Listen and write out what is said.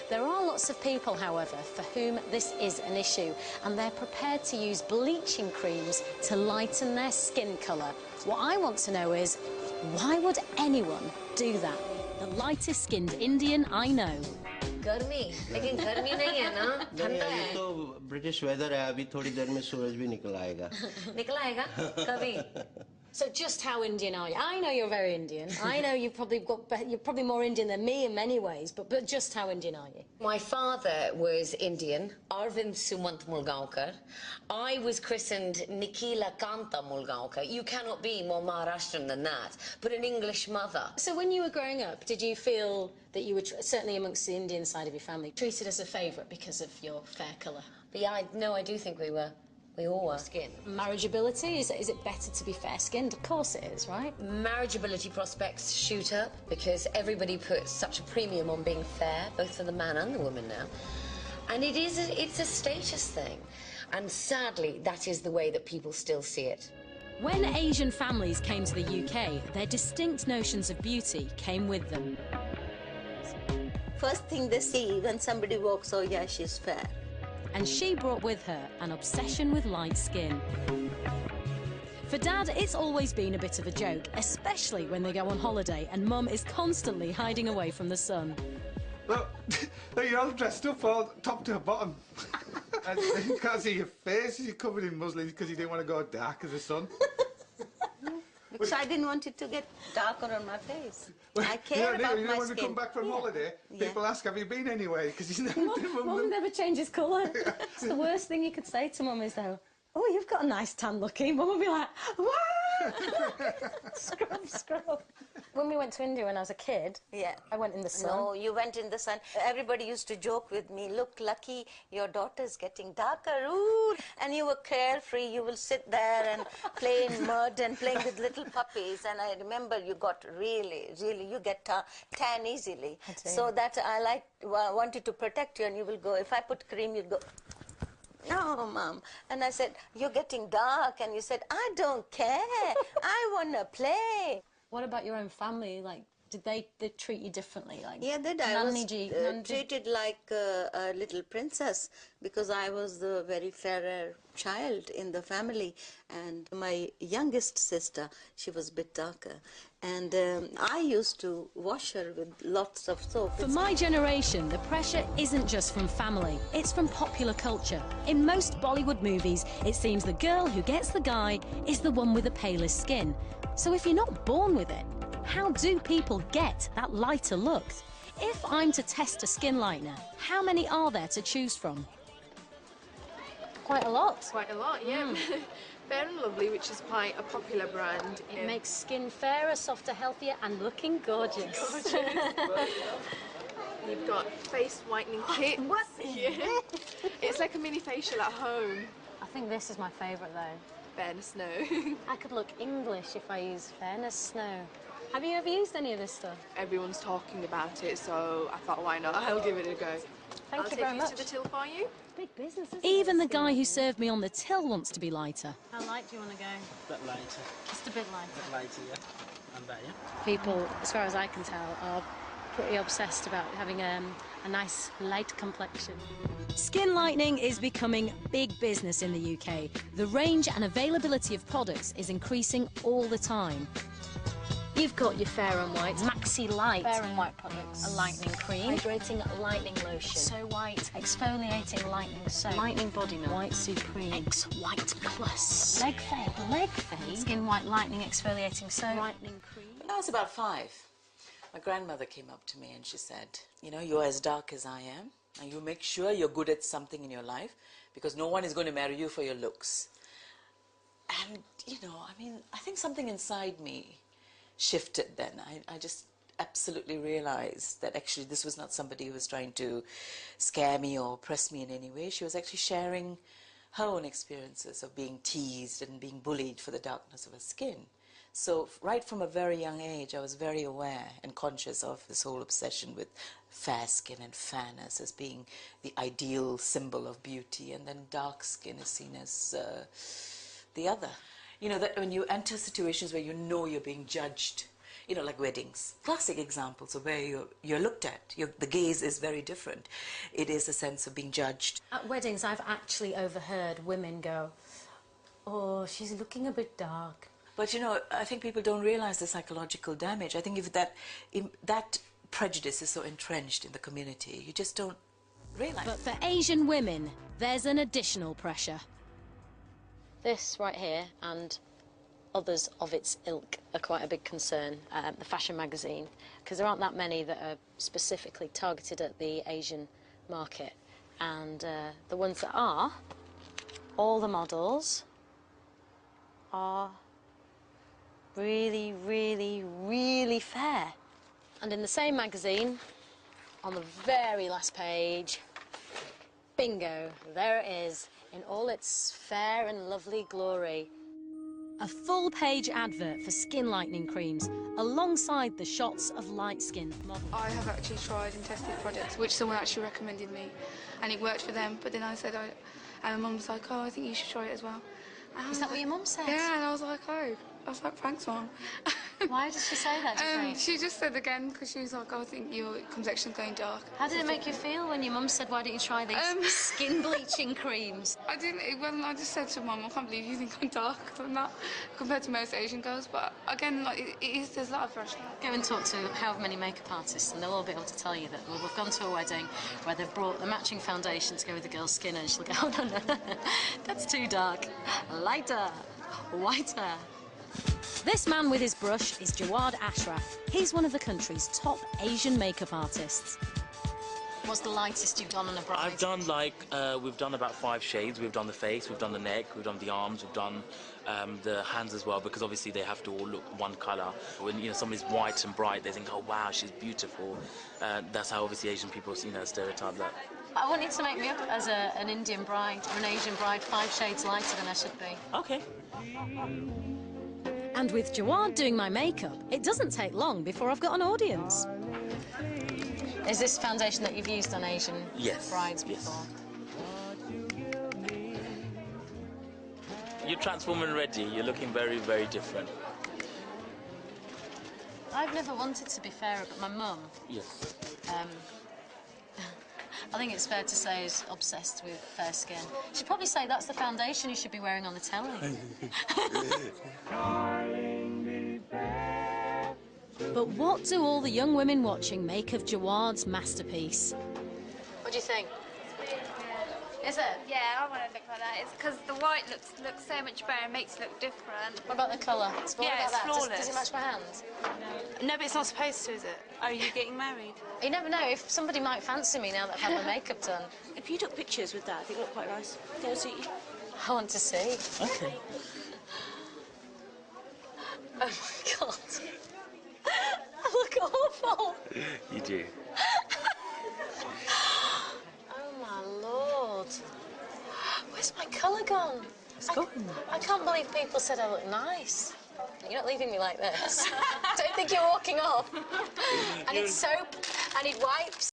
There are lots of people, however, for whom this is an issue, and they're prepared to use bleaching creams to lighten their skin colour. What I want to know is, why would anyone do that? The lightest skinned Indian I know. गर्मी लेकिन गर्मी नहीं है ना ठंडा है तो British weather है अभी थोड़ी देर में सूरज भी निकल आएगा निकल आएगा कभी So just how Indian are you? I know you're very Indian. I know you're probably more Indian than me in many ways, but just how Indian are you? My father was Indian, Arvind Sumant Mulgaonkar. I was christened Nikila Kanta Mulgaonkar. You cannot be more Maharashtrian than that, but an English mother. So when you were growing up, did you feel that you were, certainly amongst the Indian side of your family, treated as a favourite because of your fair colour? But yeah, I do think we were. We all were. Skin. Marriageability, is it better to be fair-skinned? Of course it is, right? Marriageability prospects shoot up because everybody puts such a premium on being fair, both for the man and the woman now. And it's a status thing. And sadly, that is the way that people still see it. When Asian families came to the UK, their distinct notions of beauty came with them. First thing they see when somebody walks, oh yeah, she's fair. And she brought with her an obsession with light skin. For Dad, it's always been a bit of a joke, especially when they go on holiday and Mum is constantly hiding away from the sun. Look, you're all dressed up all top to bottom. And you can't see your face, you're covered in muslin because you didn't want to go dark as the sun. Because I didn't want it to get darker on my face. I care about my skin. You know when we come back from holiday, people ask, have you been anywhere? Because you never do. Mum never changes colour. The worst thing you could say to Mum is, though, oh, you've got a nice tan looking. Mum would be like, what? Scrub. When we went to India when I was a kid, I went in the sun. No, you went in the sun. Everybody used to joke with me, look, lucky, your daughter's getting darker. Ooh. And you were carefree. You will sit there and play in mud and playing with little puppies. And I remember you got really, you get tan easily. So that I wanted to protect you, and you will go, if I put cream, you'd go, no, Mom. And I said, you're getting dark. And you said, I don't care. I want to play. What about your own family? Like, did they treat you differently? Like, yeah, they did. I was treated like a little princess because I was the very fairer child in the family. And my youngest sister, she was a bit darker. And I used to wash her with lots of soap. For my generation, the pressure isn't just from family, it's from popular culture. In most Bollywood movies, it seems the girl who gets the guy is the one with the palest skin. So if you're not born with it, how do people get that lighter look? If I'm to test a skin lightener, how many are there to choose from? Quite a lot. Quite a lot, yeah. Fair and Lovely, which is quite a popular brand. It makes skin fairer, softer, healthier, and looking gorgeous. You've got face whitening kit. What? Yeah. It's like a mini facial at home. I think this is my favourite, though. Fairness Snow. I could look English if I used Fairness Snow. Have you ever used any of this stuff? Everyone's talking about it, so I thought, why not? I'll give it a go. Thank you very much. I'll take you to the till for you. Big business, isn't Even the guy who served me on the till wants to be lighter. How light do you want to go? A bit lighter. Just a bit lighter? A bit lighter, yeah. And better. People, as far as I can tell, are pretty obsessed about having a nice light complexion. Skin lightening is becoming big business in the UK. The range and availability of products is increasing all the time. You've got your Fair and White Maxi Light. Fair and White products. A lightening cream. Hydrating lightening lotion. So White. Exfoliating lightening soap. Lightening body milk. White Supreme. X-White Plus. Leg fade. Skin White lightening exfoliating soap. Lightening cream. When I was about 5, my grandmother came up to me and she said, you know, you're as dark as I am, and you make sure you're good at something in your life because no one is going to marry you for your looks. And, you know, I mean, I think something inside me shifted then. I just absolutely realized that actually this was not somebody who was trying to scare me or oppress me in any way. She was actually sharing her own experiences of being teased and being bullied for the darkness of her skin. So right from a very young age, I was very aware and conscious of this whole obsession with fair skin and fairness as being the ideal symbol of beauty, and then dark skin is seen as the other. You know, that when you enter situations where you know you're being judged, you know, like weddings, classic examples of where you're looked at. The gaze is very different. It is a sense of being judged. At weddings, I've actually overheard women go, "Oh, she's looking a bit dark." But you know, I think people don't realize the psychological damage. I think if that prejudice is so entrenched in the community, you just don't realize. But for Asian women, there's an additional pressure. This right here and others of its ilk are quite a big concern. The fashion magazine, because there aren't that many that are specifically targeted at the Asian market. And the ones that are, all the models are really, really, really fair. And in the same magazine, on the very last page, bingo, there it is, in all its fair and lovely glory. A full-page advert for skin lightening creams, alongside the shots of light-skinned models. I have actually tried and tested products, which someone actually recommended me, and it worked for them, but then I said, and my mum was like, oh, I think you should try it as well. Is that what your mum said? Yeah, and I was like, oh. I was like, thanks, Mum. Why did she say that, do you think? She just said again, because she was like, oh, I think your complexion's going dark. How did it make you feel when your mum said, why don't you try these skin bleaching creams? I didn't, I just said to Mum, I can't believe you think I'm dark. I'm not, compared to most Asian girls. But again, like, there's a lot of pressure. Go and talk to however many makeup artists, and they'll all be able to tell you that, well, we've gone to a wedding where they've brought the matching foundation to go with the girl's skin, and she'll go, oh, no, that's too dark. Lighter, whiter. This man with his brush is Jawad Ashraf. He's one of the country's top Asian makeup artists. What's the lightest you've done on a bride? I've done we've done about 5 shades. We've done the face, we've done the neck, we've done the arms, we've done the hands as well, because obviously they have to all look one colour. When, you know, somebody's white and bright, they think, oh wow, she's beautiful. That's how obviously Asian people, you know, stereotype that. I want you to make me up as an Indian bride or an Asian bride 5 shades lighter than I should be. Okay. And with Jawad doing my makeup, it doesn't take long before I've got an audience. Is this foundation that you've used on Asian brides before? You're transforming ready. You're looking very, very different. I've never wanted to be fairer, but my mum, Yes. I think it's fair to say, is obsessed with fair skin. She'd probably say that's the foundation you should be wearing on the telly. But what do all the young women watching make of Jawad's masterpiece? What do you think? Is it? Yeah, I want to look like that. It's because the white looks so much better and makes it look different. What about the colour? What Yeah, about it's that? flawless. Does it match my hands? No, but it's not supposed to, is it? Are you getting married? You never know. If somebody might fancy me now that I've had my makeup done. If you took pictures with that, I think it looked quite nice. Go and see you. I want to see. Okay. Oh my God. I look awful. You do. Oh my Lord. Where's my colour gone? It's gone. I can't believe people said I look nice. You're not leaving me like this. Don't think you're walking off. I need soap. I need wipes.